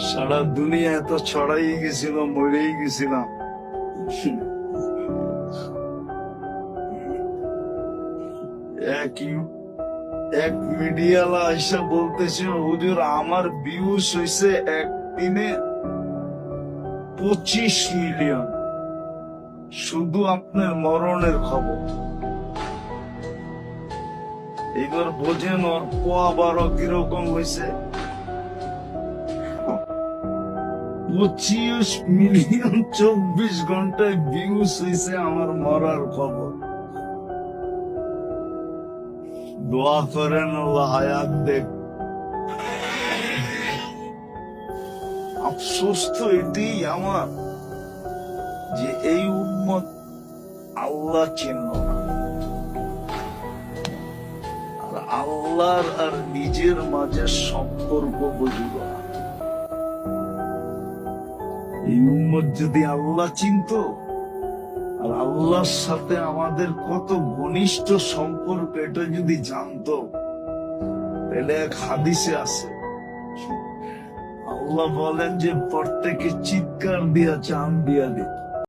সারা দুনিয়ায় তো ছড়াই গেছিল, মরেই গেছিলাম। এক মিডিয়ালা এসে বলতেছে, হুজুর আমার ভিউজ হয়েছে একদিনে 25 মিলিয়ন, শুধু আপনার মরণের খবর। এবার বোঝেন ওর পোয়া বারো কিরকম হয়েছে। 25 মিলিয়ন 24 ঘন্টায় ভিউজ হয়েছে আমার মরার খবর। দোয়া করেন আল্লাহ হায়াত দেখ। আফসোস তো এটাই আমার যে এই উম্মত আল্লাহ চিহ্ন না, আর আল্লাহর আর নিজের মাঝে সম্পর্ক বুঝল না। এই উম্মত যদি আল্লাহ চিনত আর আল্লাহর সাথে আমাদের কত ঘনিষ্ঠ সম্পর্ক এটা যদি জানতো, তাহলে এক হাদিসে আছে আল্লাহ বলেন যে প্রত্যেকে চিৎকার দিয়া চান দিয়া দিত।